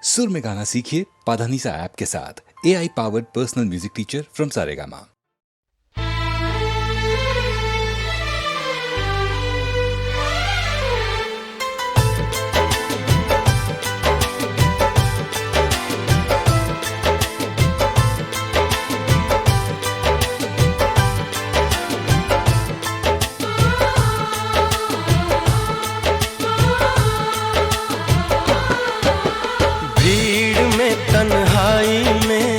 सुर में गाना सीखिए पाधानीसा ऐप के साथ। AI powered personal music teacher from Saregama. तन्हाई में,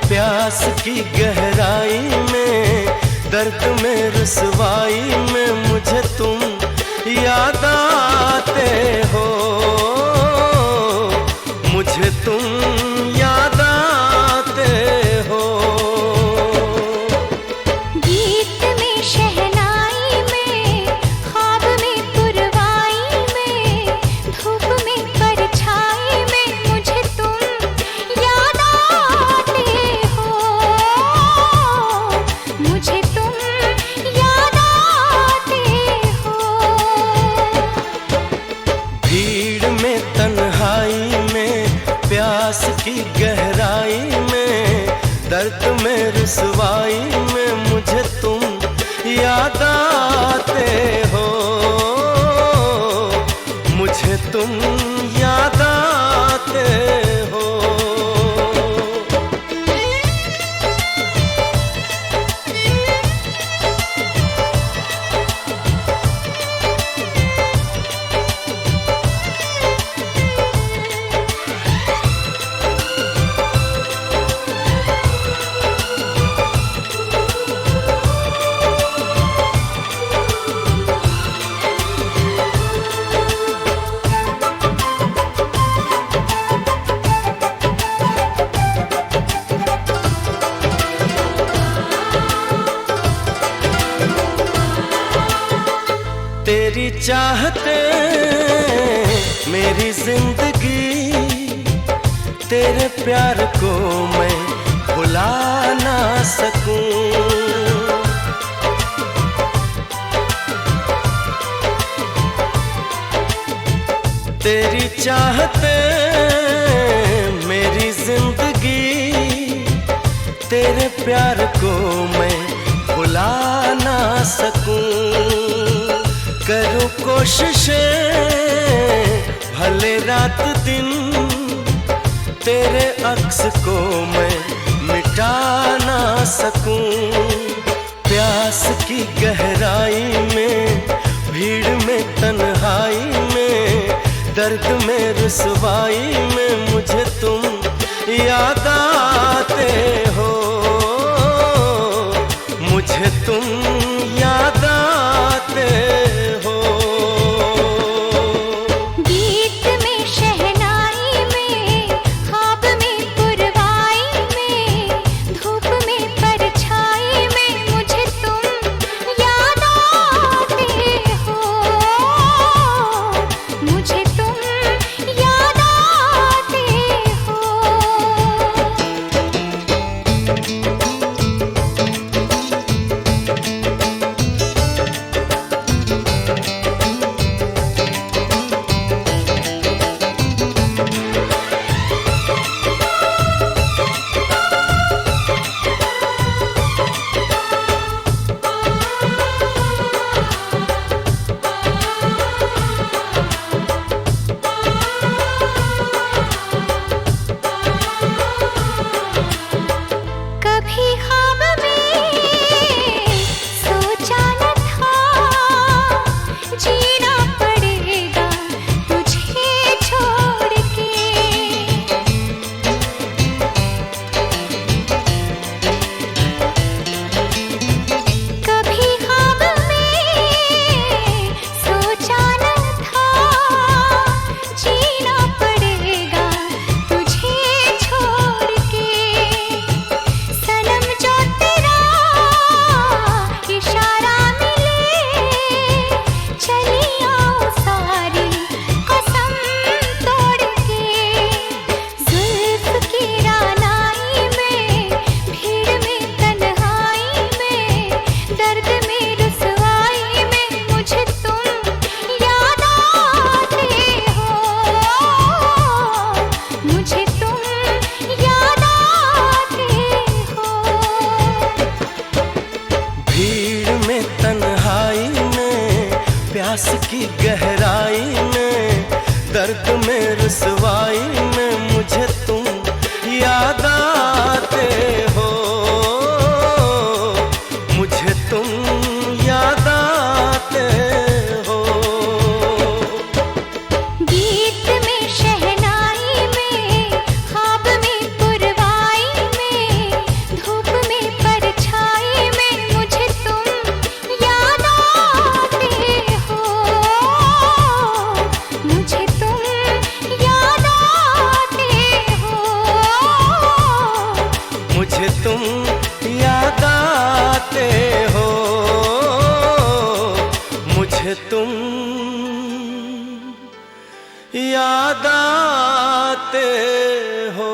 प्यास की गहराई में, दर्द में रुसवाई में मुझे तुम याद आते हो, मुझे तुम याद आते हो। गीत में, शहनाई में, ख्वाब में, पुरवाई में, धूप में, परछाई में मुझे तुम याद आते हो, मुझे तुम याद आते हो। भीड़ में, तन्हाई में, प्यास की गहराई में, दर्द में रुसवाई में मुझे तुम याद आते हो, मुझे तुम याद आते हो। तेरी चाहते मेरी जिंदगी, तेरे प्यार को मैं भुला ना सकूं। तेरी चाहते मेरी जिंदगी, तेरे प्यार को मैं भुला ना सकूं। करूं कोशिशें भले रात दिन, तेरे अक्स को मैं मिटा ना सकूं। प्यास की गहराई में, भीड़ में, तन्हाई में, दर्द में रुसवाई में मुझे तुम याद आते हो, मुझे तुम याद आते हो। गीत में, शहनाई में, ख्वाब में, पुरवाई में, धूप में, परछाई में मुझे तुम याद आते हो, मुझे तुम याद आते की गहराई में, दर्द में रुसवाई में मुझे तुम याद आते हो, मुझे तुम याद आते हो। गीत में शहनाई में, ख्वाब में पुरवाई में, धूप में परछाई में मुझे तुम याद आते हो, मुझे तुम याद आते हो, मुझे तुम याद आते हो, मुझे तुम याद आते हो।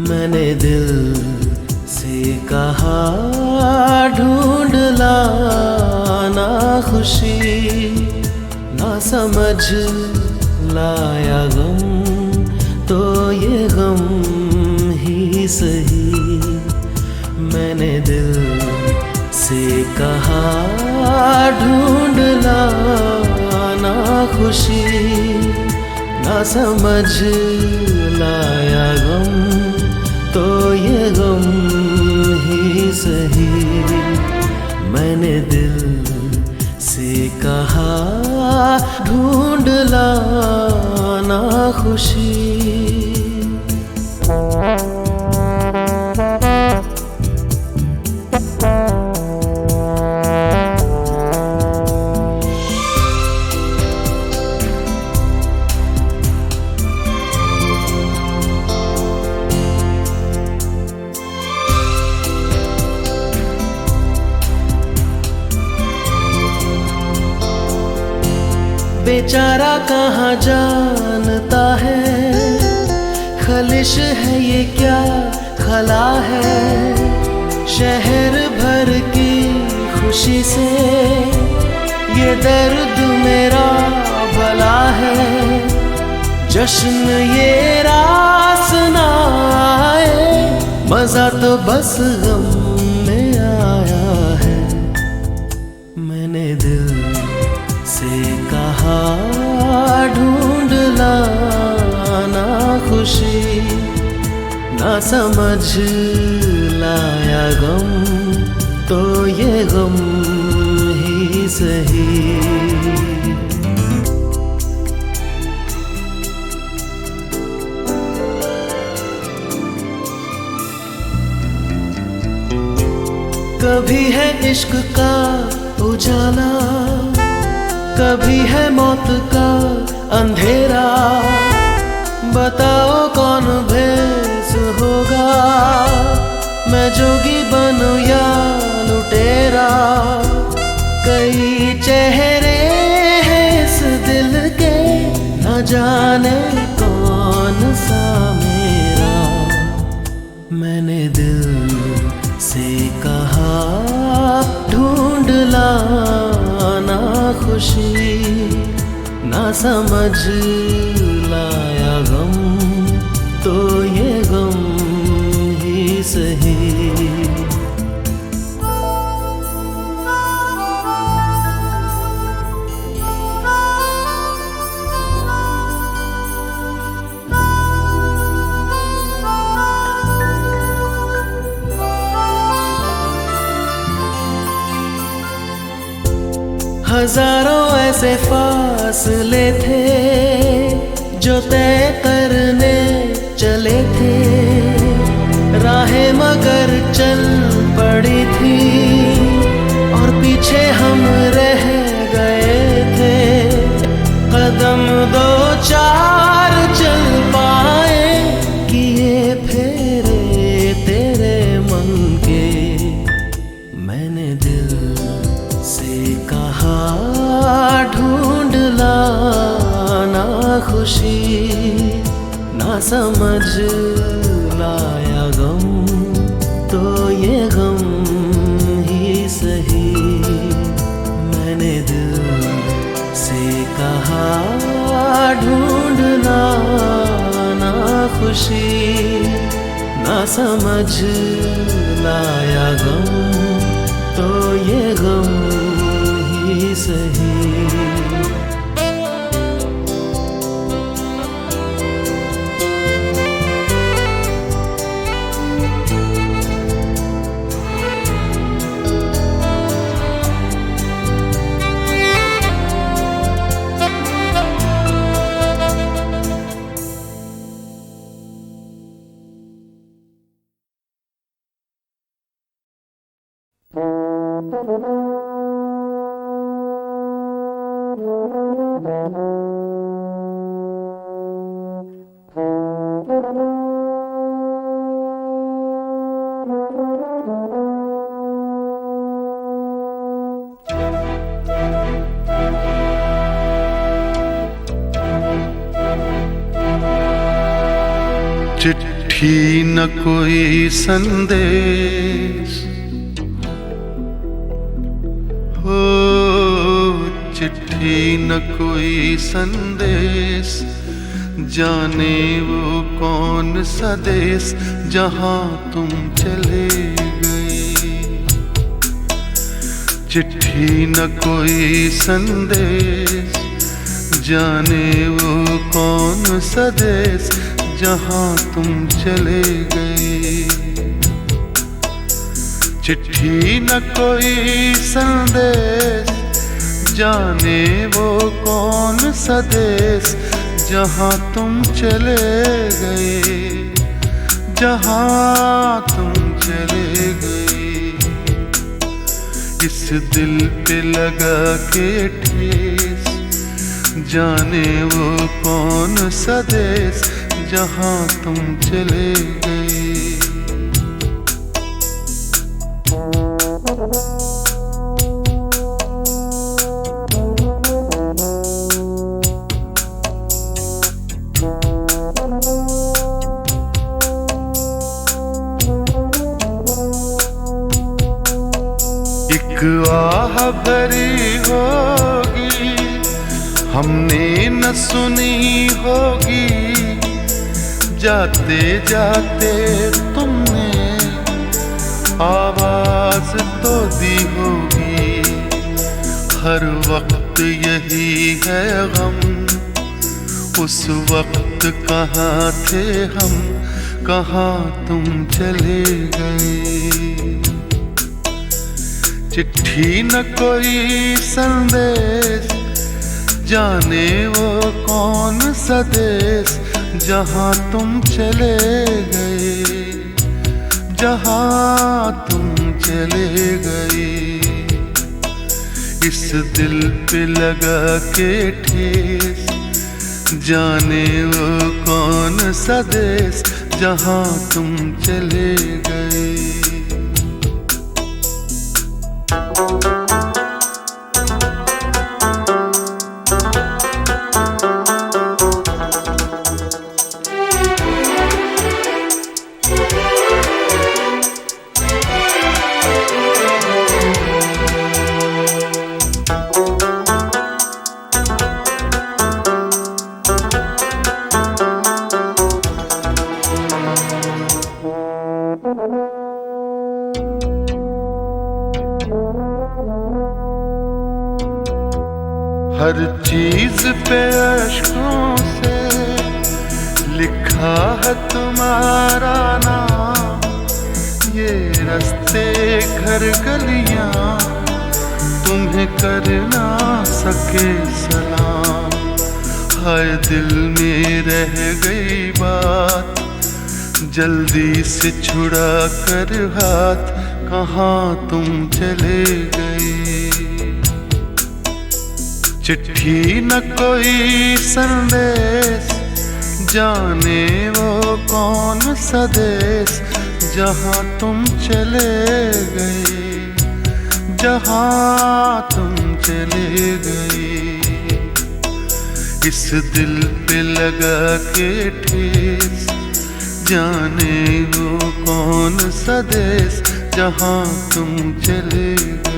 मैंने दिल से कहा ढूंढ लाना खुशी, ना समझ लाया गम तो ये गम ही सही। मैंने दिल से कहा ढूंढ लाना खुशी, ना समझ लाया गम तो ये गम ही सही। मैंने दिल से कहा ढूंढ लाना खुशी। बेचारा कहाँ जानता है, खलिश है ये क्या खला है। शहर भर की खुशी से ये दर्द मेरा भला है। जश्न ये रास ना आए, मजा तो बस गम में आया है। मैंने दिल से कहा ढूंढ लाना खुशी, ना समझ लाया गम तो ये गम ही सही। कभी है इश्क का उजाला, कभी है मौत का अंधेरा। बताओ कौन भेस होगा, मैं जोगी बनूं या लुटेरा। कई चेहरे हैं इस दिल के, न जाने कौन सा मेरा। मैंने दिल से कहा ढूंढ लाना खुशी, ना समझ लाया गम तो ये गम ही सही। हजारों ऐसे फासले थे जो तय करने चले थे। राहें मगर चल पड़ी थी और पीछे हम रह गए थे। कदम चार चल पाए किए फेरे तेरे मन के। मैंने दिल से कहा ढूंढ लाना खुशी, ना समझ लाया गम तो ये गम ही सही। मैंने दिल से कहा ढूंढ लाना खुशी, ना समझ लाया गम तो ये गम ही सही। चिट्ठी न कोई संदेश हो, चिट्ठी न कोई संदेश, जाने वो कौन सा देश जहाँ तुम चले गए। चिट्ठी न कोई संदेश, जाने वो कौन सा देश जहाँ तुम चले गए। चिट्ठी न कोई संदेश, जाने वो कौन सा देश जहाँ तुम चले गए, जहाँ तुम चले गए। इस दिल पे लगा के ठेस, जाने वो कौन सा देश जहाँ तुम चले गए। एक आह भरी होगी हमने न सुनी होगी, जाते जाते तुमने आवाज तो दी होगी। हर वक्त यही है गम, उस वक्त कहाँ थे हम, कहाँ तुम चले गए। चिट्ठी न कोई संदेश, जाने वो कौन सा देश जहाँ तुम चले गए, जहाँ तुम चले गए। इस दिल पे लगा के ठेस, जाने वो कौन सा देश जहाँ तुम चले गए। हर चीज पे अश्कों से लिखा है तुम्हारा नाम, ये रास्ते घर गलियां तुम्हें कर ना सके सलाम। हाय दिल में रह गई बात, जल्दी से छुड़ा कर हाथ, कहाँ तुम चले गए। चिट्ठी न कोई संदेश, जाने वो कौन सा देश जहाँ तुम चले गए, जहाँ तुम चले गए। इस दिल पे लगा के ठेस, जाने वो कौन सा देश जहाँ तुम चले गए।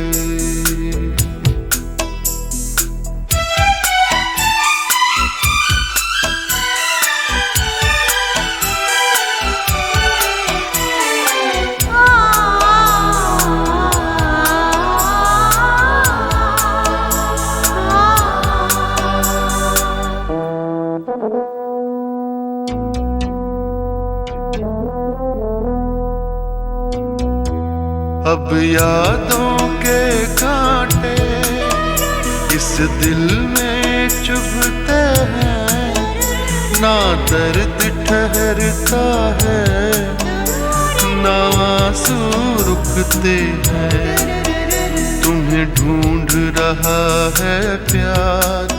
अब यादों के कांटे इस दिल में चुभते हैं, ना दर्द ठहरता है, ना आंसू रुकते हैं। तुम्हें ढूंढ रहा है प्यार,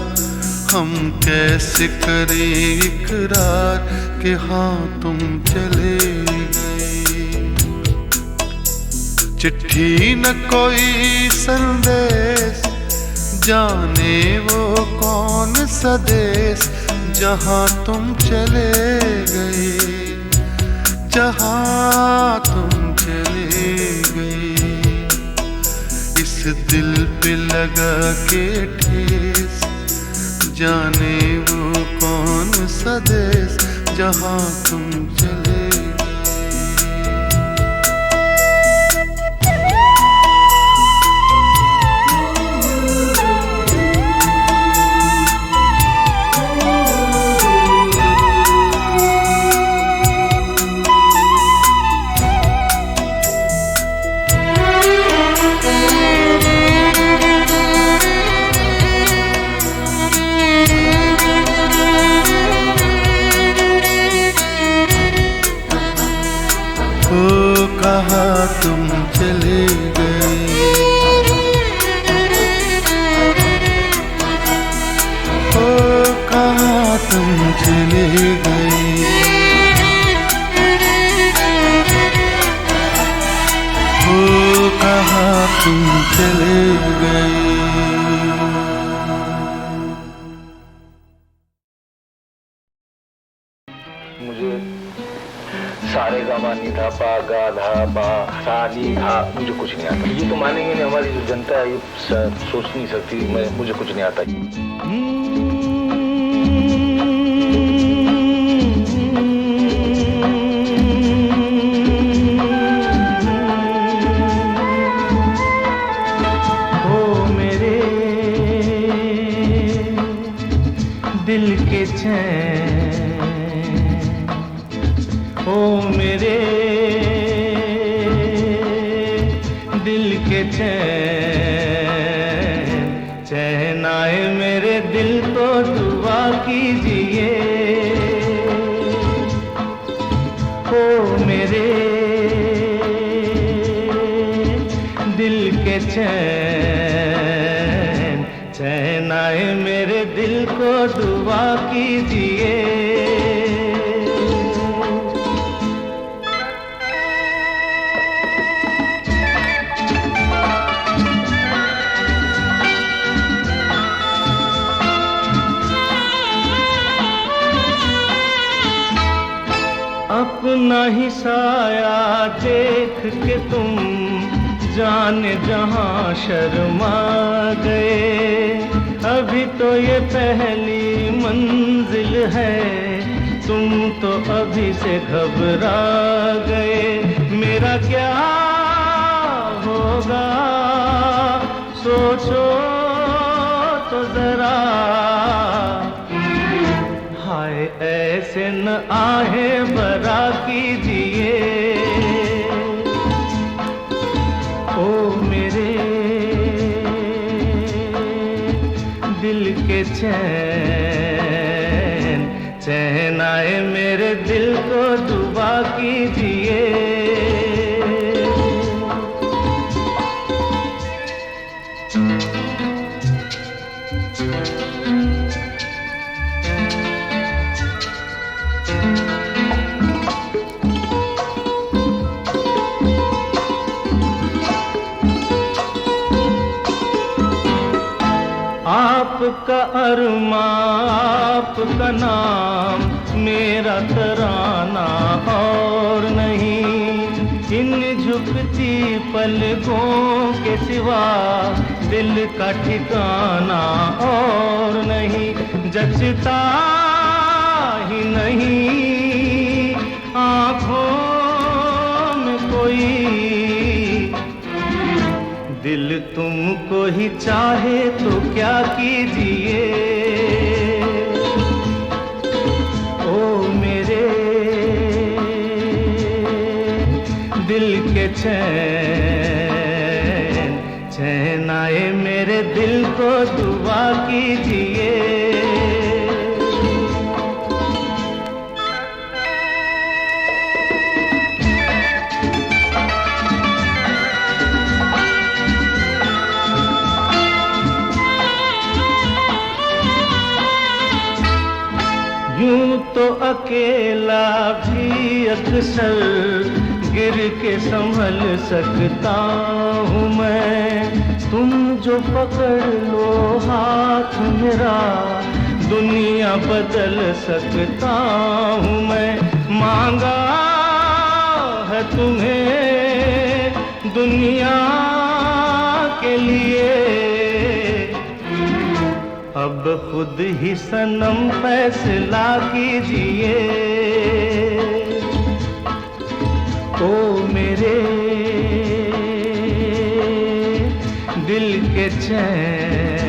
हम कैसे करें इकरार कि हाँ तुम चले गए। चिट्ठी न कोई संदेश, जाने वो कौन सा देश जहाँ तुम चले गए, जहाँ तुम चले गए। इस दिल पे लगा के ठेस, जाने वो कौन सा देश जहाँ तुम चले गए। कहाँ तुम चले गए, ओ कहाँ तुम चले गए, ओ कहाँ तुम चले गए। मुझे सारे गामा नहीं था, पा गा धा पा सा नी धा, मुझे कुछ नहीं आता। ये तो मानेंगे नहीं, हमारी जो जनता है ये सोच नहीं सकती, मुझे कुछ नहीं आता। ओ मेरे दिल के चैन, ओ मेरे दिल के चैन, चैन आए मेरे दिल को दुआ कीजिए। ओ मेरे दिल के चैन, चैन आए मेरे दिल को दुआ कीजिए। अपना ही साया देख के तुम जाने जहां शर्मा गए। अभी तो ये पहली मंजिल है, तुम तो अभी से घबरा गए। मेरा क्या होगा सोचो तो जरा, हाय ऐसे न आहे बरा कीजिए। ओ मेरे दिल के चैन, चैन आए मेरे दिल को दुआ कीजिए। आपका अरमा आपका नाम मेरा तराना और नहीं, इन झुकती पलकों के सिवा दिल का ठिकाना और नहीं, जचता ही नहीं आँखों में कोई, दिल तुमको ही चाहे तो क्या कीजिए। ओ मेरे दिल के चैन, चैन आए मेरे दिल को दुआ कीजिए। यूं तो अकेला भी अक्सर गिर के संभल सकता हूँ मैं, तुम जो पकड़ लो हाथ मेरा दुनिया बदल सकता हूँ मैं। मांगा है तुम्हें दुनिया के लिए, अब खुद ही सनम फैसला कीजिए। ओ मेरे दिल के चैन,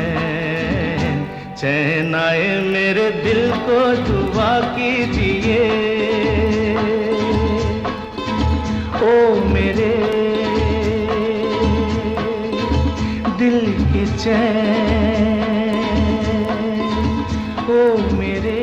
चैन आए मेरे दिल को दुआ कीजिए। ओ मेरे दिल के चैन, ओ मेरे।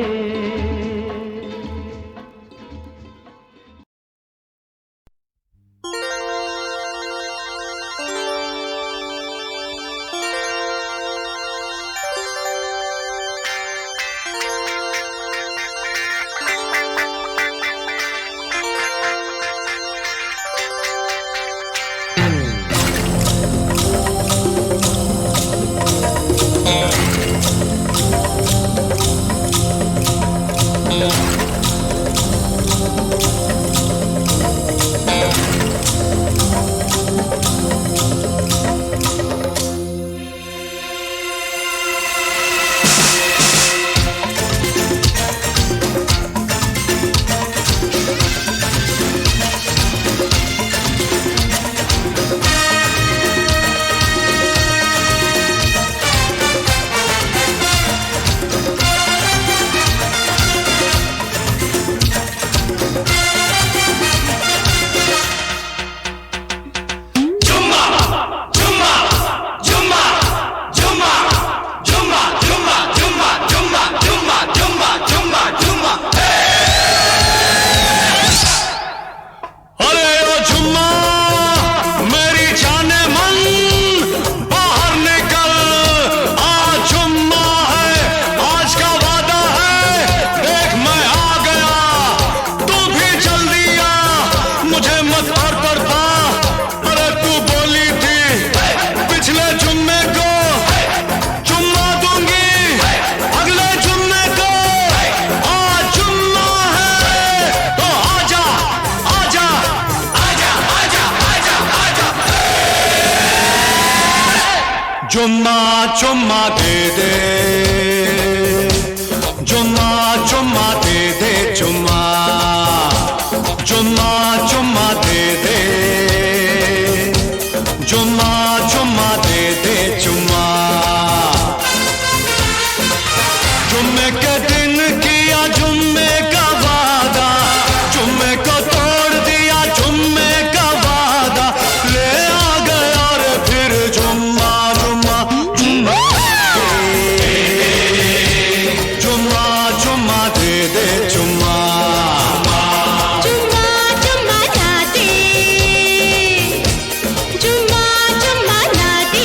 चुम्मा चुम्मा दे दे, चुम्मा चुम्मा दे दे, चुम्मा चुम्मा चुम्मा दे दे, चुम्मा चुम्मा दे दे, चुम्मा। जुम्मे के दिन किया जुम्मे का वादा, जुम्मे को तोड़ दिया जुम्मे का वादा, ले आ गया रे फिर जुम्मा जुम्मा जुम्मा जुम्मा जुम्मा दे दे, जुम्मा जुम्मा जुम्मा ना दे, जुम्मा जुम्मा ना दे,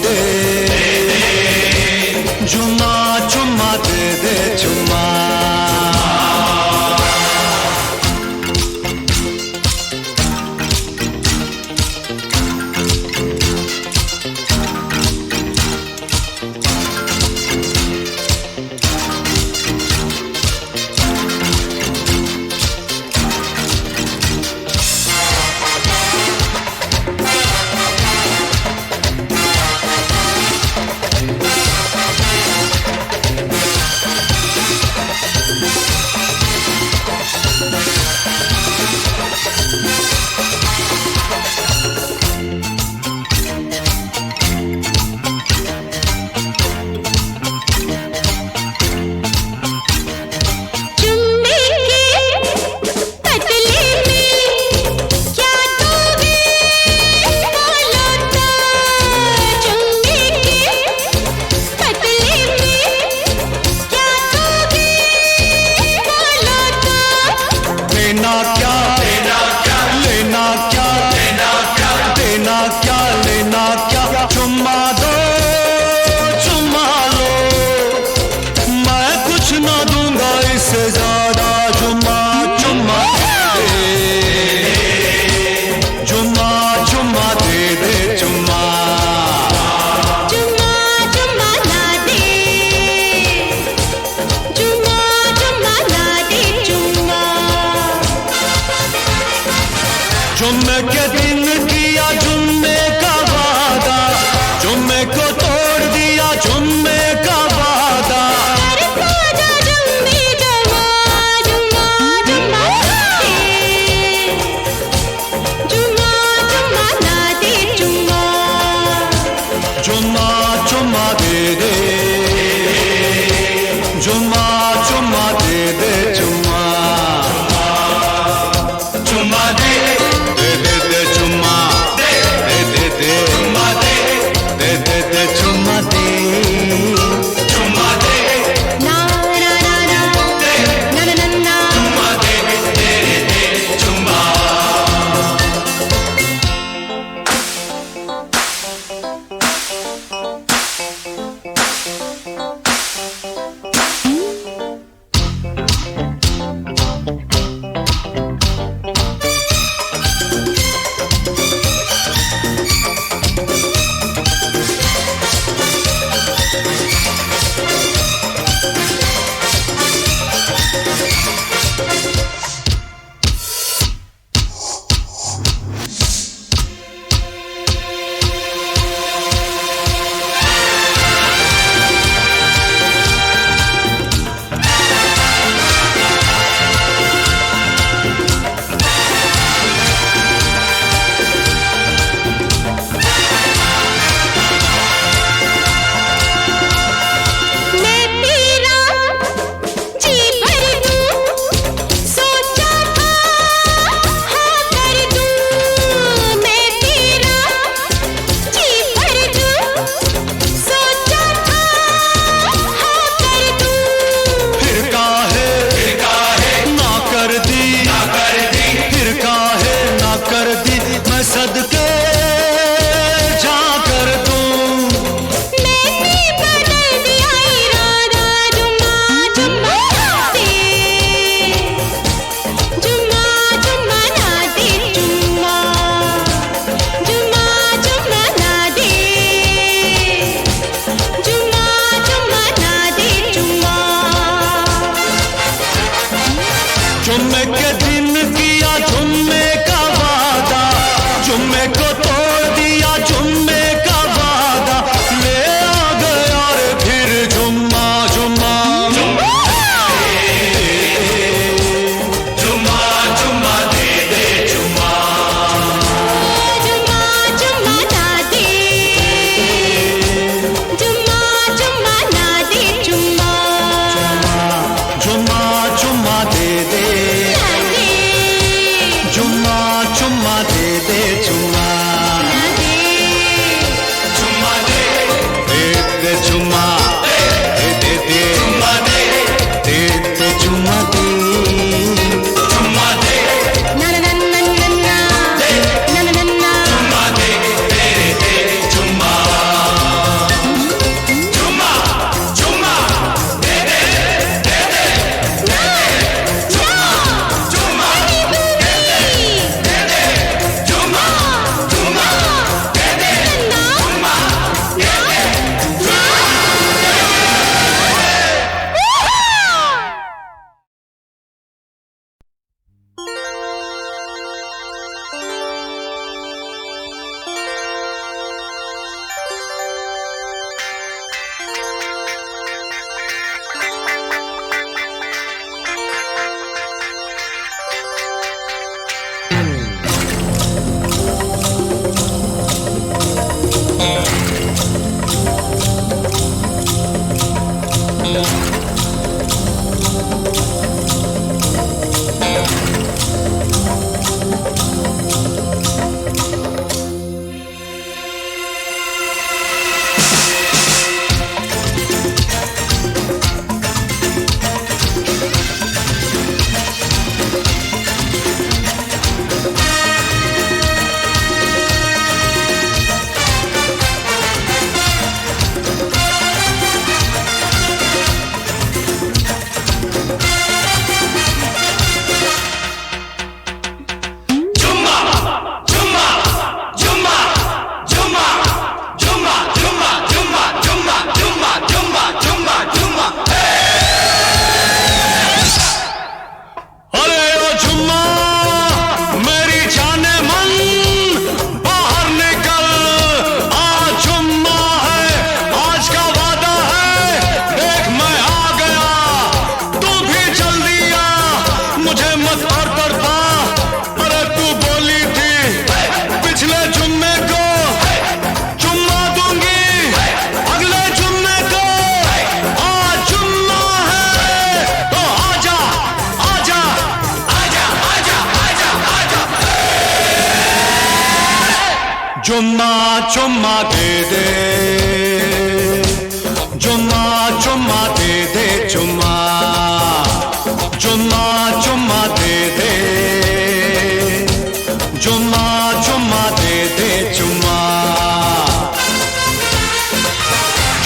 दे, चुम्मा चुम्मा दे दे चुम्मा। जुम्मे के दिन किया जुम्मे का वादा, जुम्मे को तोड़ दिया जुम्मे का वादा। जुम्मा चुम्मा दे दे, जुम्मा चुम्मा दे दे चुम्मा, चुम्मा दे दे दे दे चुम्मा, दे दे दे दे चुम्मा, दे दे दे दे चुम्मा, दे चुम्मा दे ना ना ना ना दे ना ना ना चुम्मा दे दे दे चुम्मा।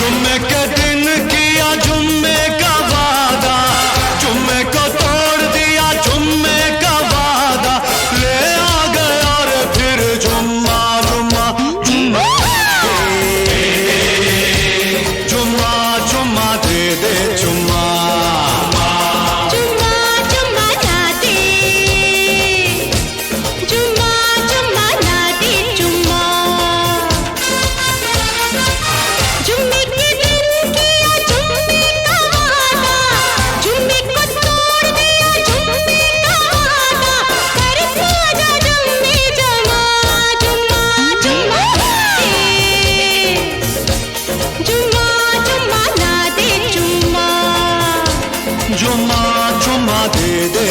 जुम्मे के दिन किया जुम्मे का वादा, जुम्मे को तोड़ दिया जुम्मे का वादा, ले आ गया रे फिर जुम्मा जुम्मा जुम्मा, जुम्मा जुम्मा दे दे जुम्मा, जुम्मा जुम्मा ना दे, जुम्मा जुम्मा ना दे जुम्मा, जुम्मे के दिन किया जुम्मे का वादा, जुम्मे को तोड़ दिया जुम्मे का वादा, कर साजा जुम्मे जमा, जुम्मा जुम्मा दे, जुम्मा जुम्मा ना दे जुम्मा, जुम्मा जुम्मा दे दे,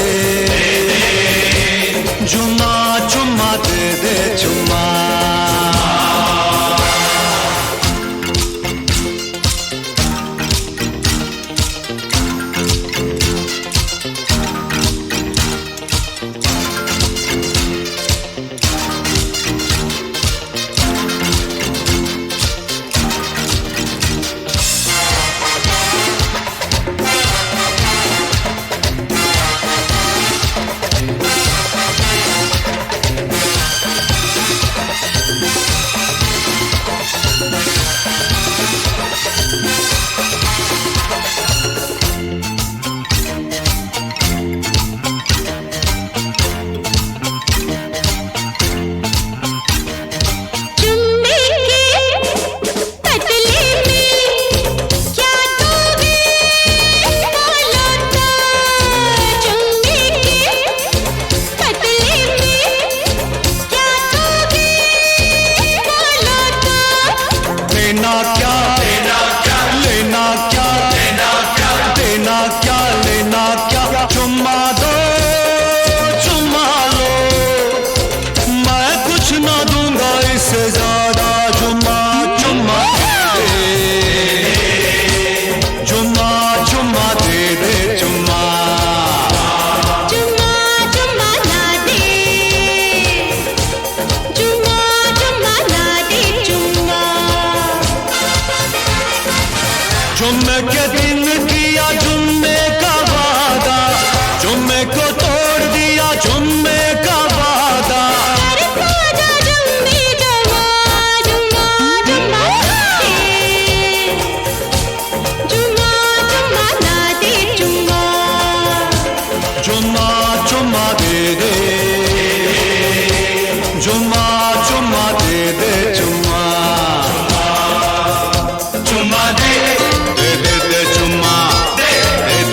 जुम्मा जुम्मा दे दे जुम्मा। जुम्मे के पतले में क्या दोगे बोलो तो, जुम्मे के पतले में क्या दोगे बोलो तो, लेना क्या लेना क्या, लेना क्या लेना क्या, देना क्या लेना क्या, चुम्मा दो चुम्मा लो, मैं कुछ ना दूंगा इससे ज्यादा, जुम्मा जुम्मा दे, जुम्मा जुम्मा दे दे जुम्मा, जुम्मा जुम्मा ना दे, जुम्मा जुम्मा ना दे जुम्मा, जुम्मे के दिन किया जुम्मे का वादा, जुम्मे को तोड़ दिया जुम्मे का वादा, कर साजा जुम्मे जमा, जुम्मा जुम्मा दे, जुम्मा जुम्मा ना दे जुम्मा, जुम्मा जुम्मा दे दे, जुम्मा जुम्मा दे दे जुम्मा, जुम्मा दे दे दे दे जुम्मा, दे दे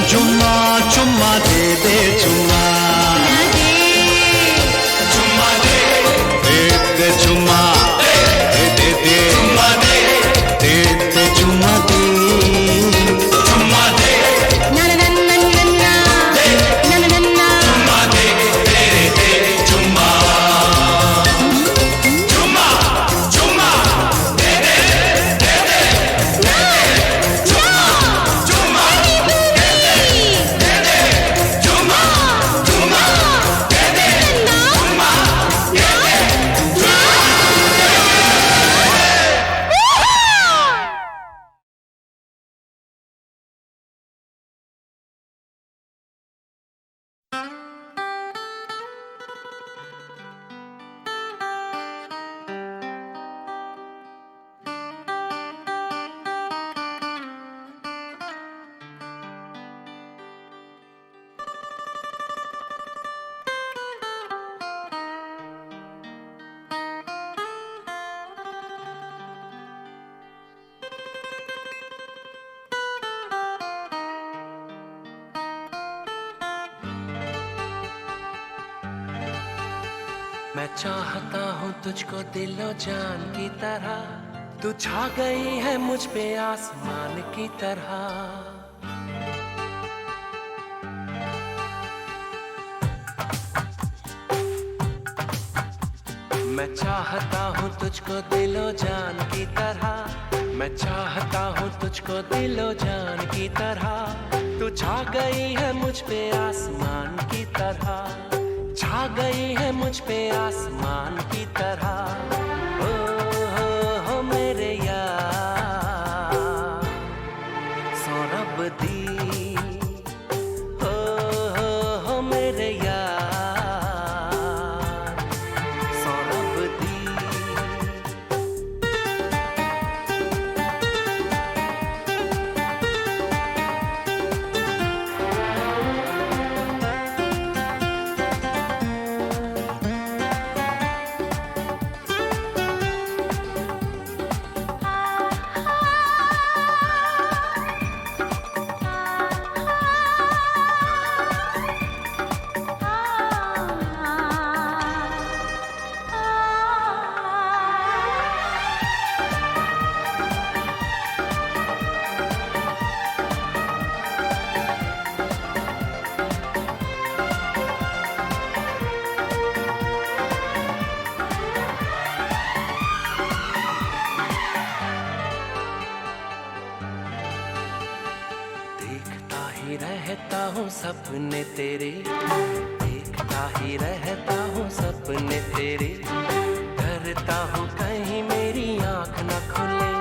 चुम्मा चुम्मा दे दे चुम्मा चुम्मा दे दे चुम्मा दे दे दे चुम्मा दे दे चुम्मा दे चुम्मा दे ना ना ना ना ना ना ना ना ना चुम्मा दे दे दे चुम्मा चुम्मा चुम्मा दे दे दे दे चुम्मा चुम्मा दे दे दे दे चुम्मा चुम्मा दे दे चुम्मा दे दे मैं चाहता हूँ तुझको दिलो जान की तरह, तू छा गई है मुझ पे आसमान की तरह। मैं चाहता हूँ तुझको दिलो जान की तरह, मैं चाहता हूँ तुझको दिलो जान की तरह। तू छा गई है मुझ पे आसमान की तरह, छा गई है मुझ पे आसमान की तरह। हो मेरे यार सौरभ दी, हो मेरे यार सौरभ दी। रहता हूँ सपने तेरे, देखता ही रहता हूँ सपने तेरे। डरता हूँ कहीं मेरी आँख न खुले,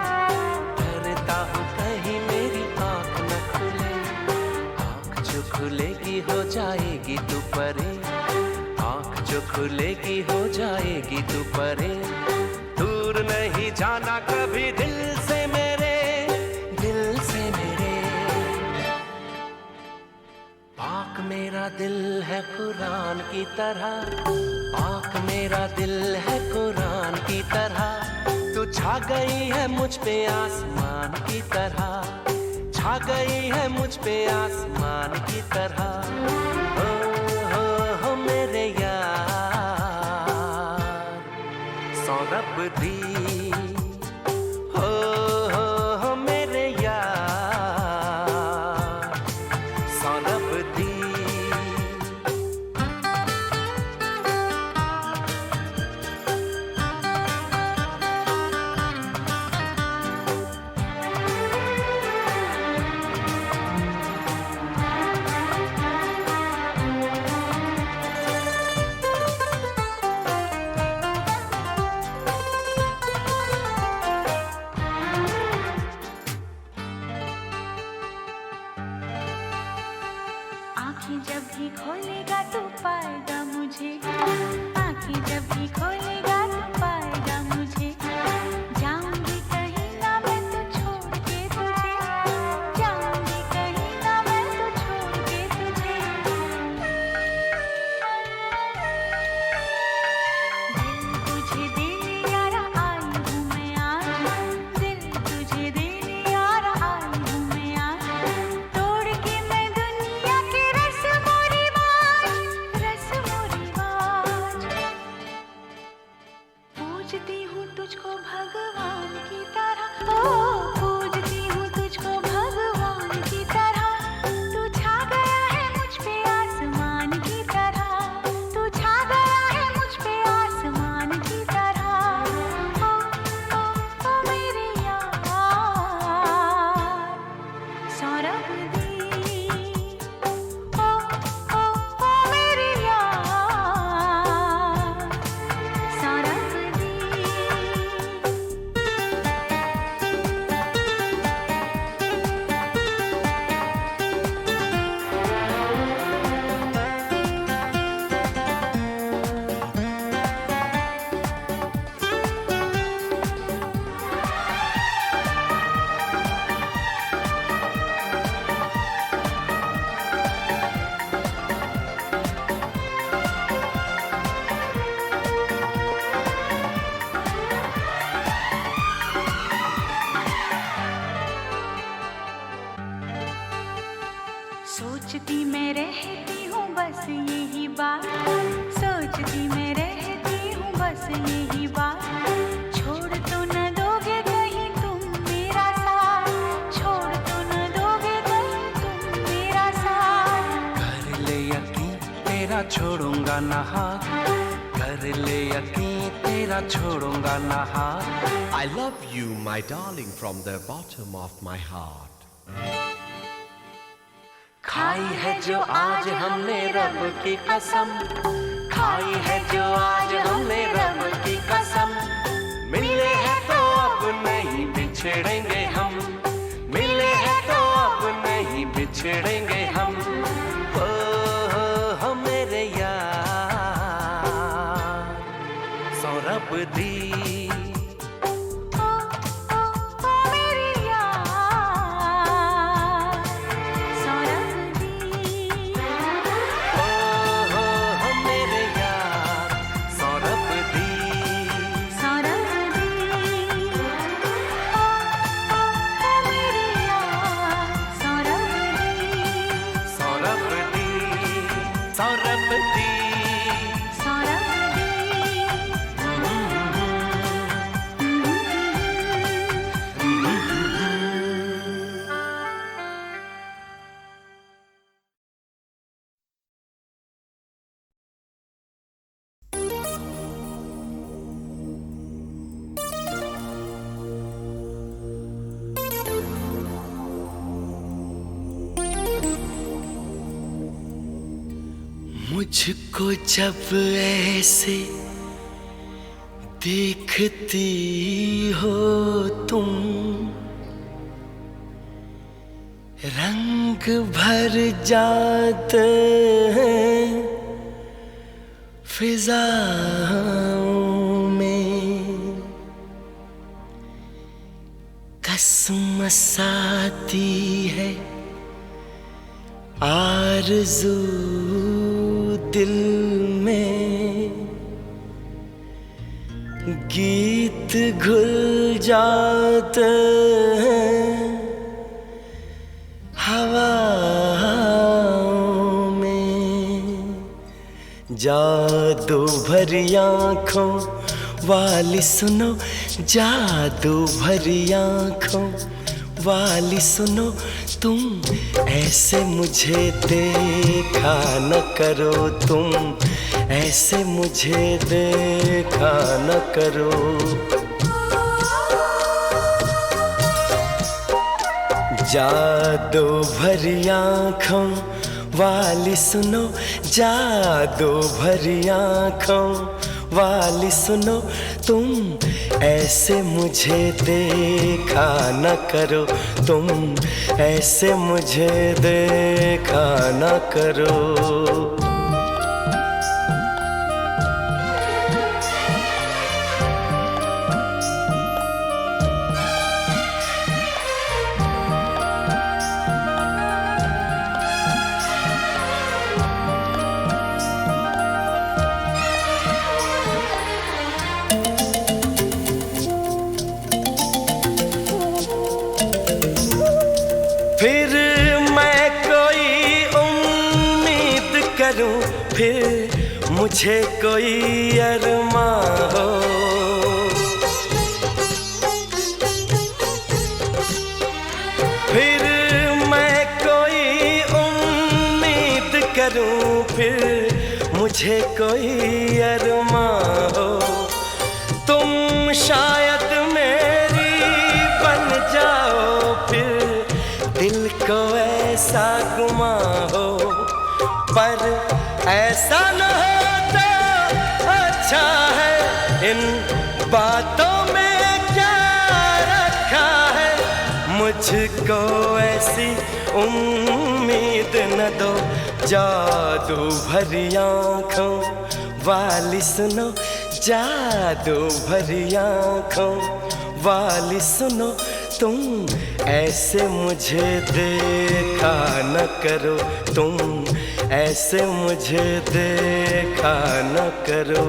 डरता हूँ कहीं मेरी आँख न खुले। आँख जो खुलेगी हो जाएगी तू परे, आँख जो खुलेगी हो जाएगी तू परे। दूर नहीं जाना कभी दिल से मेरे, दिल से मेरे। पाक मेरा दिल है कुरान की तरह, पाक मेरा दिल है कुरान की तरह। तू छा गई है मुझ पे आसमान की तरह, छा गई है मुझ पे आसमान की तरह। हो मेरे यार सौरभ दी, हो मेरे यार सौरभ दी। आँखें जब भी खोलेगा तू पाएगा मुझे, आँखें जब भी खोलेगा तू पाएगा मुझे। जाऊंगी कहीं ना मैं तो छोड़ के तुझे, जाऊंगी कहीं ना मैं तो छोड़ के तुझे। दिल तुझे देने यारा आई हूँ मैं आज, दिल तुझे देने यारा आई हूँ मैं आज। तोड़ के मैं दुनिया सोचती मैं रहती हूँ बस यही बात, सोचती मैं रहती हूँ बस यही बात। छोड़ तो न दोगे कहीं तुम मेरा साथ, छोड़ तो न दोगे कहीं तुम मेरा साथ। कर ले यकीन तेरा छोड़ूंगा ना हाथ, कर ले यकीन तेरा छोड़ूंगा ना हाथ। I love you, my darling, from the bottom of my heart. खाई है जो आज हमने रब की कसम, खाई है जो आज हमने रब की कसम। मिले हैं तो अब नहीं बिछड़ेंगे हम, मिले हैं तो अब नहीं बिछड़ेंगे हम। ओ मेरे यार सौरभ दी, मुझको जब ऐसे देखती हो तुम, रंग भर जाते हैं फिजाओं में। कसमस आती है आरज़ू दिल में, गीत घुल जाते हैं हवाओं में। जादू भरी आँखों वाली सुनो, जादू भरी आँखों वाली सुनो, तुम ऐसे मुझे देखा न करो, तुम ऐसे मुझे देखा न करो। जादू भरी आँखों वाली सुनो, जादू भरी आँखों वाली सुनो, तुम ऐसे मुझे देखा न करो, तुम ऐसे मुझे देखा न करो। फिर मैं कोई उम्मीद करूं, फिर मुझे कोई अरमां हो। फिर मैं कोई उम्मीद करूं, फिर मुझे कोई अरमां हो। तुम शायद मेरी बन जाओ, फिर दिल को ऐसा गुमा हो। पर ऐसा न हो तो अच्छा है, इन बातों में क्या रखा है। मुझको ऐसी उम्मीद न दो, जादू भरी आँखों वाली सुनो, जादू भरी आँखों वाली सुनो, तुम ऐसे मुझे देखा न करो, तुम ऐसे मुझे देखा न करो।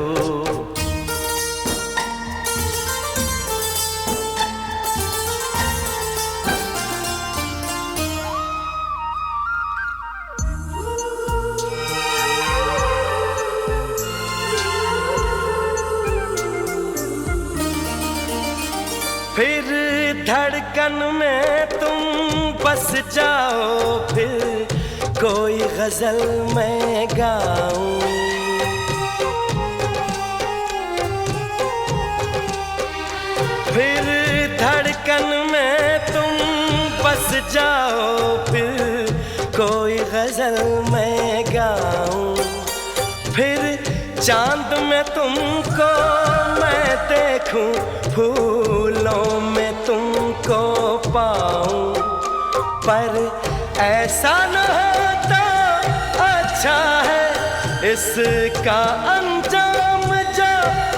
धड़कन में तुम बस जाओ, फिर कोई गजल मैं गाऊं। फिर धड़कन में तुम बस जाओ, फिर कोई गजल मैं गाऊं। फिर चांद में तुमको मैं देखूं, फूलों में तुमको पाऊं। पर ऐसा न होता अच्छा है, इसका अंजाम जो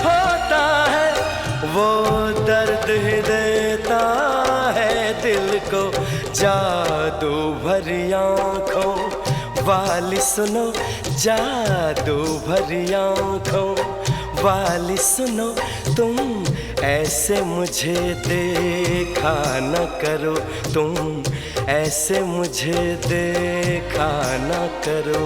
होता है वो दर्द ही देता है दिल को। जादू भरी आँखों वाली सुनो, जादू भरी आँखों वाली सुनो, तुम ऐसे मुझे देखा न करो, तुम ऐसे मुझे देखा न करो।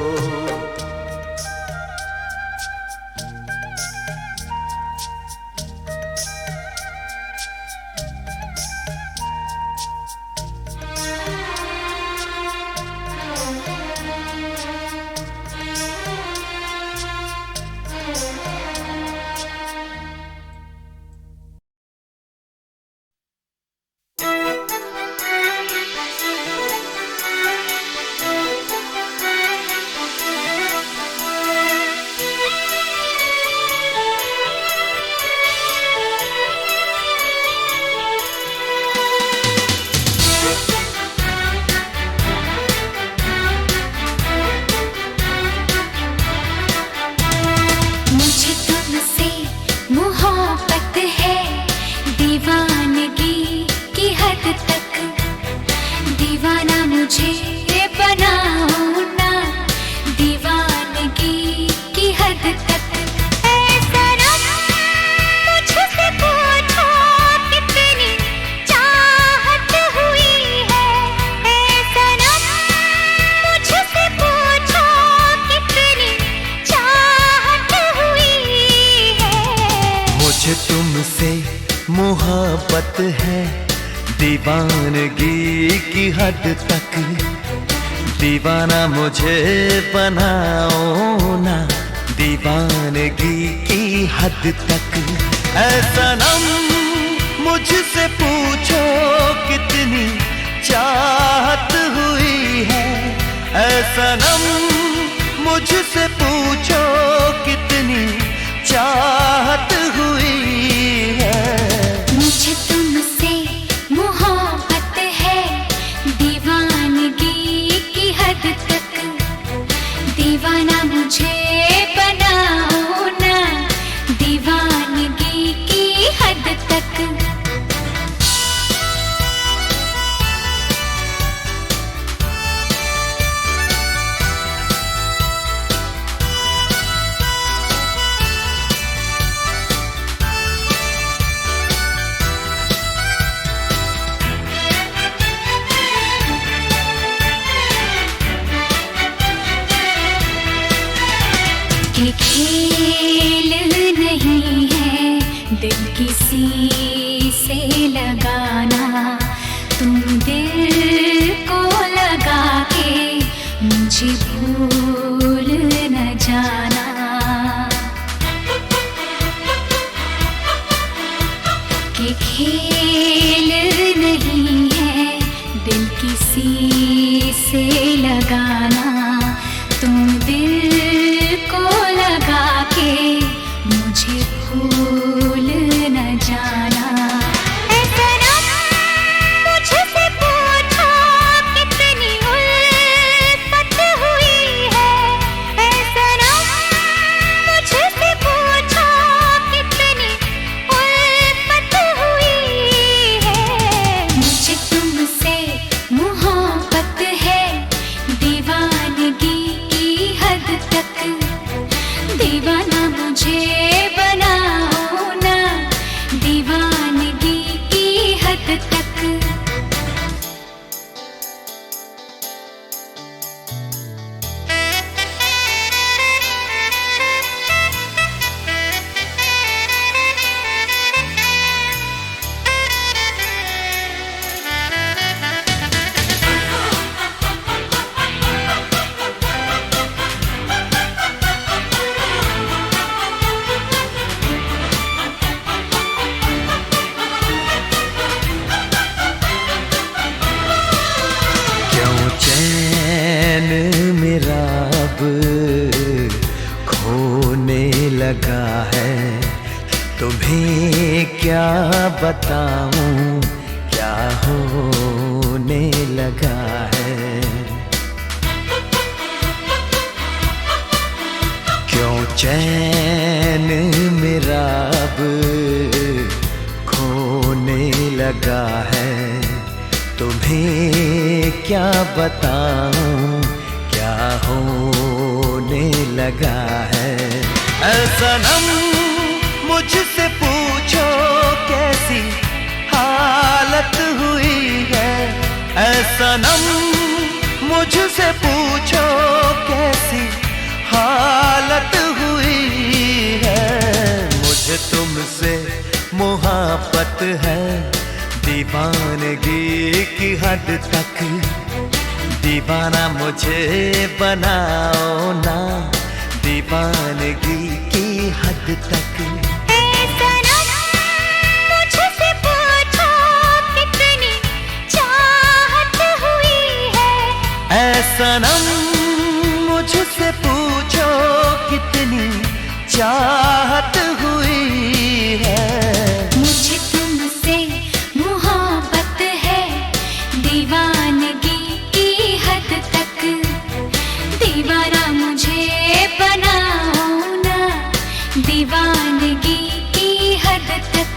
तुमसे मोहब्बत है दीवानगी की हद तक, दीवाना मुझे बनाओ ना दीवानगी की हद तक। ऐ सनम मुझसे पूछो कितनी चाहत हुई है, ऐ सनम मुझसे पूछो कितनी चाहत हुई है। मुझे तुमसे मोहब्बत है दीवानगी की हद तक, दीवाना मुझे बनाओ ना दीवानगी की हद तक। ये खेल नहीं है दिल किसी से लगाना, तुम दिल को लगा के मुझे भूल न जाना। ये खेल नहीं है दिल किसी से लगाना, तुम दिल को लगा के मुझे भूल न जाना। मुझसे पूछो कितनी उल्फत हुई है, मुझसे पूछो कितनी उल्फत हुई है। मुझे तुमसे मोहब्बत है दीवाना मेरा अब खोने लगा है, तुम्हें क्या बताऊं क्या होने लगा है। क्यों चैन मेरा अब खोने लगा है, तुम्हें क्या बताऊं क्या होने लगा है। ऐ सनम मुझसे पूछो कैसी हालत हुई है, ऐ सनम मुझसे पूछो कैसी हालत हुई है। मुझे तुमसे मोहब्बत है, दीवानगी की हद तक, दीवाना मुझे बनाओ ना, दीवानगी की हद तक। ऐ सनम मुझसे पूछो कितनी चाहत हुई है, ऐ सनम मुझसे पूछो कितनी चाहत हुई है। मुझे तुमसे मोहब्बत है, दीवानगी की हद तक, दीवाना मुझे बनाओ ना, दीवानगी की हद तक।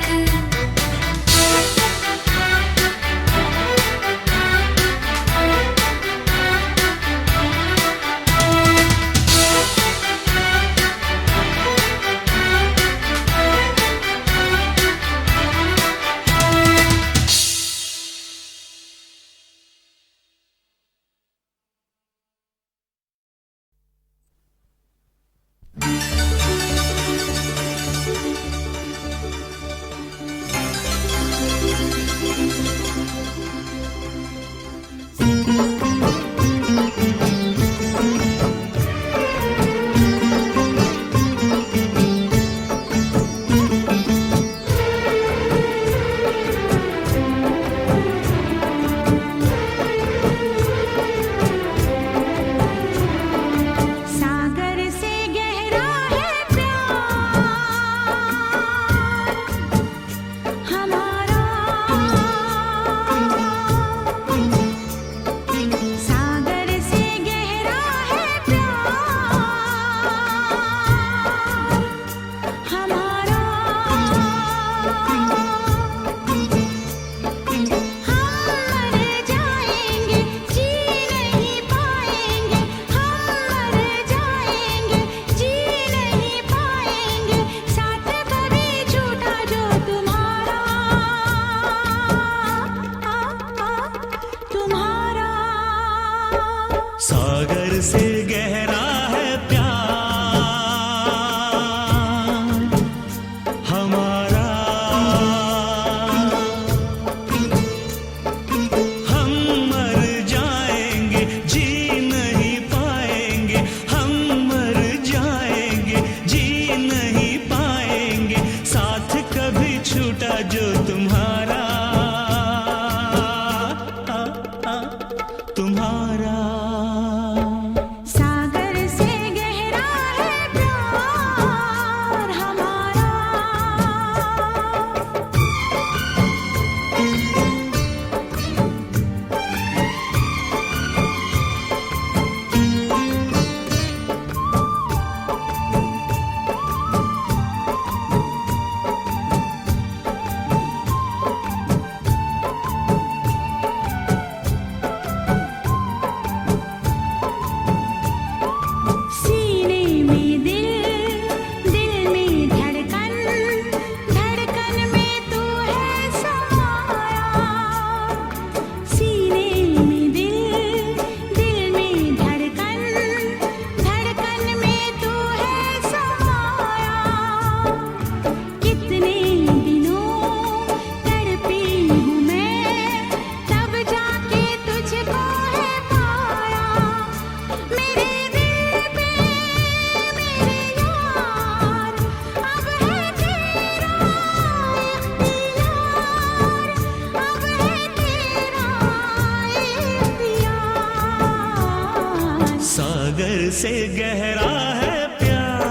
सागर से गहरा है प्यार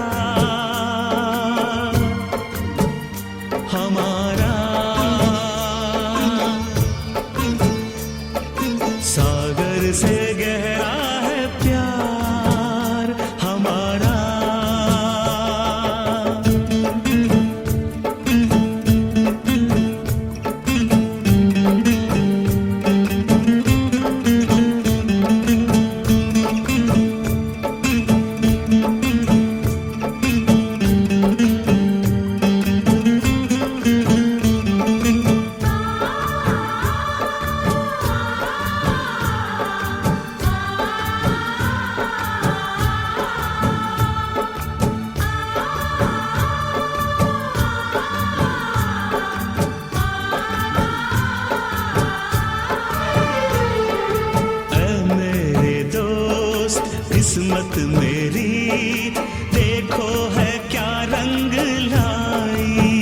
हमारा, सागर से गहरा है प्यार हमारा। किस्मत मेरी देखो है क्या रंग लाई,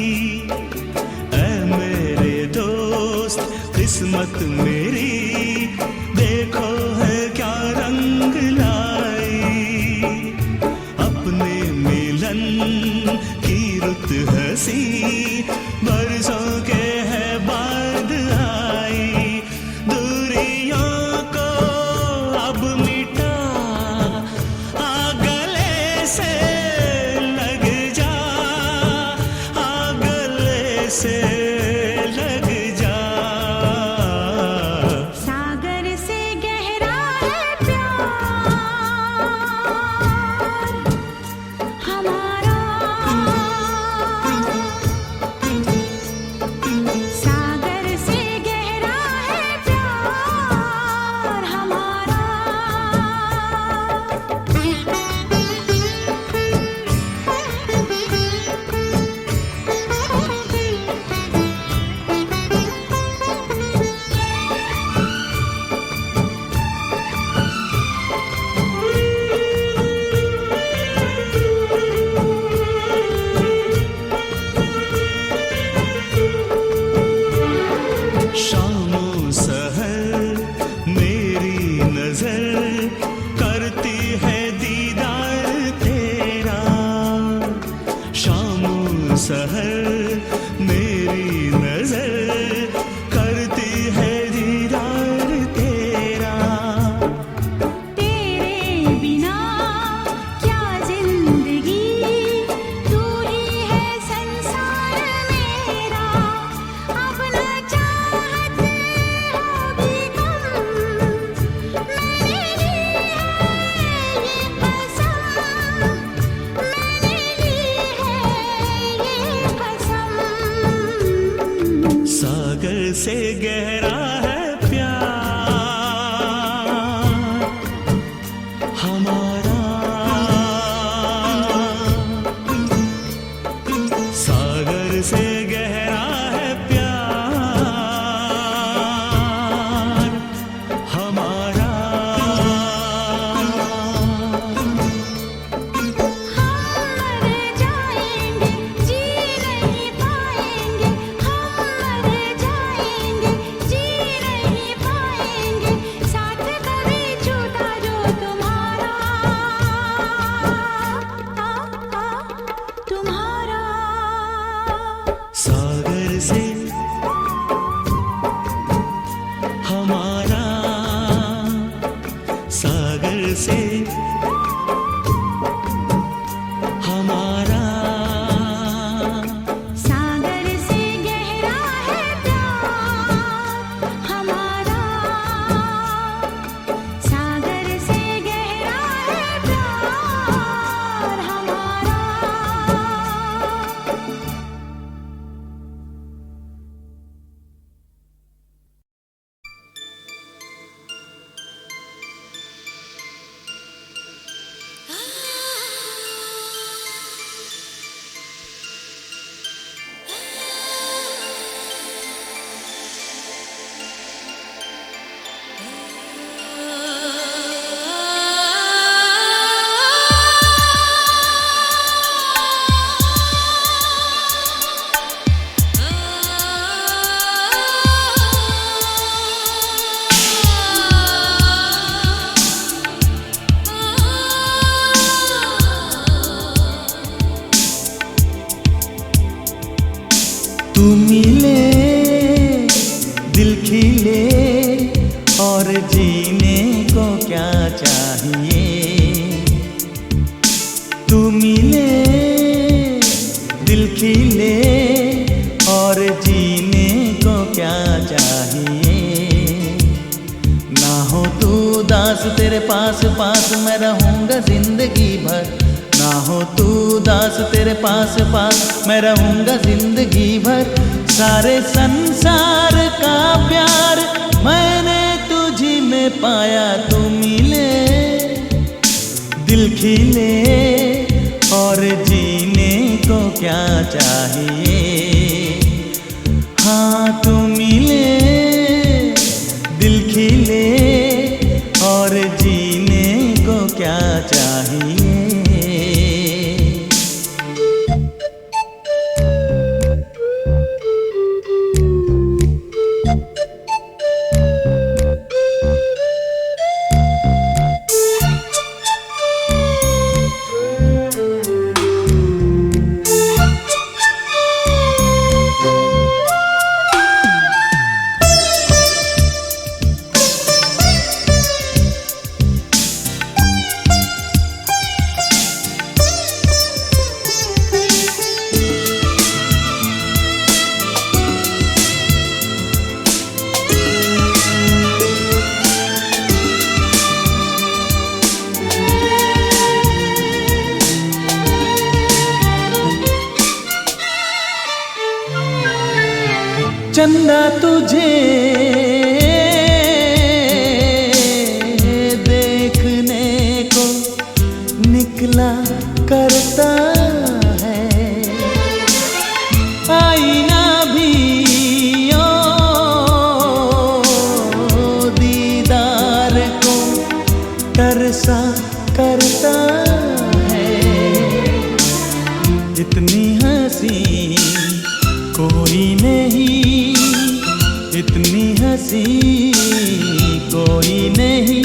ऐ मेरे दोस्त किस्मत मेरी देखो है क्या रंग लाई। अपने मिलन की रुत हंसी बरसों के है बाद आई, दूरियों को अब मिटा से लग जा। सागर से गहरा है प्यार हमारा, सागर से गहरा है प्यार हमारा। शामों सहर मेरी नजर करती है दीदार तेरा, शामों सहर मेरी नजर करती है दीदार तेरा। तेरे बिना क्या जिंदगी, तू ही है संसार मेरा। अब न चाहत होगी कम, मैंने ली है ये कसम, मैंने ली है ये कसम। सागर से गहरा है प्यार हमारा, सागर से गहरा है प्यार हमारा। हम मर जाएंगे जी नहीं पाएंगे, हम मर जाएंगे जी नहीं पाएंगे, साथ कभी छूटा जो तुम्हारा, तुम्हारा। सागर से हमारा, सागर से हमारा। सागर से गहरा है प्यार हमारा, सागर से गहरा है प्यार हमारा। तेरे पास पास मैं रहूंगा जिंदगी भर। ना हो तू उदास तेरे पास पास मैं रहूंगा जिंदगी भर। सारे संसार का प्यार मैंने तुझी में पाया, तू मिले दिल खिले और जीने को क्या चाहिए। हाँ तू मिले दिल खिले और जीने को क्या चाहिए। चंदा तुझे देखने को निकला करता है, आईना भी ओ दीदार को तरसा करता है। इतनी हंसी कोई नहीं, इतनी हंसी कोई नहीं,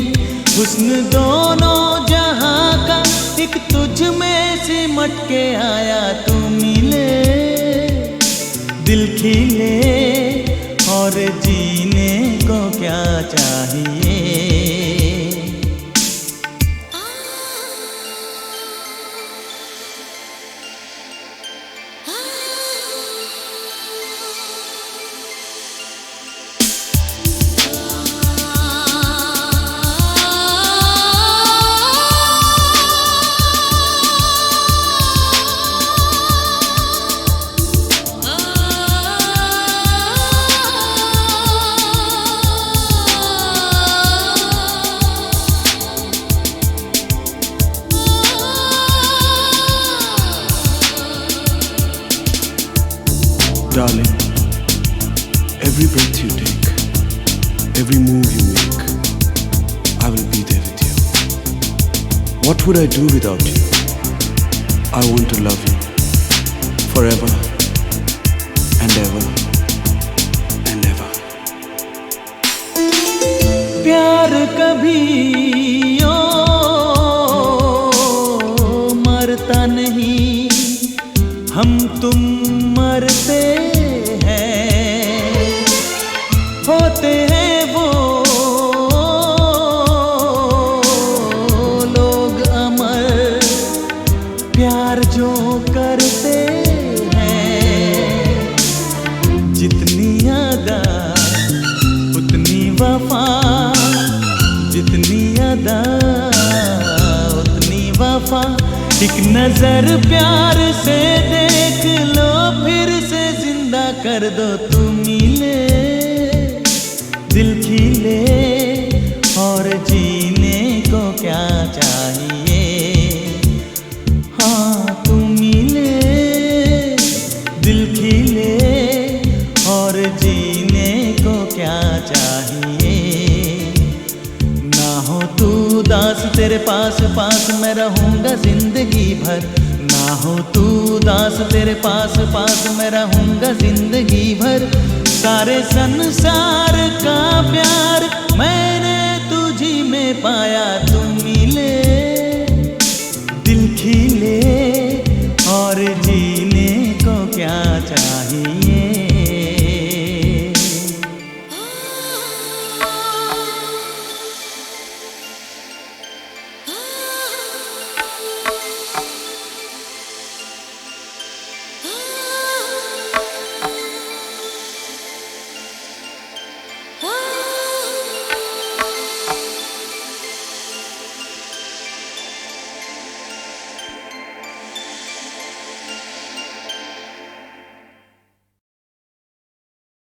हुस्न दोनों जहां का एक तुझ में सिमट के आया। तू मिले दिल खिले और जीने को क्या चाहिए। Darling, every breath you take, every move you make, I will be there with you. What would I do without you? I want to love you forever and ever and ever. प्यार कभी ओ मरता नहीं, हम तुम मरते हैं, होते हैं वो लोग अमर प्यार जो करते हैं। जितनी अदा उतनी वफा, जितनी अदा उतनी वफा। एक नजर प्यार से देख लो, फिर से जिंदा कर दो। तू मिले दिल खिले और जीने को क्या चाहिए। हाँ तू मिले दिल खिले और जीने को क्या चाहिए। ना हो तू उदास तेरे पास पास मैं रहूंगा जिंदगी भर। ना हो तू उदास तेरे पास पास मैं रहूंगा जिंदगी भर। सारे संसार का प्यार मैंने तुझी में पाया।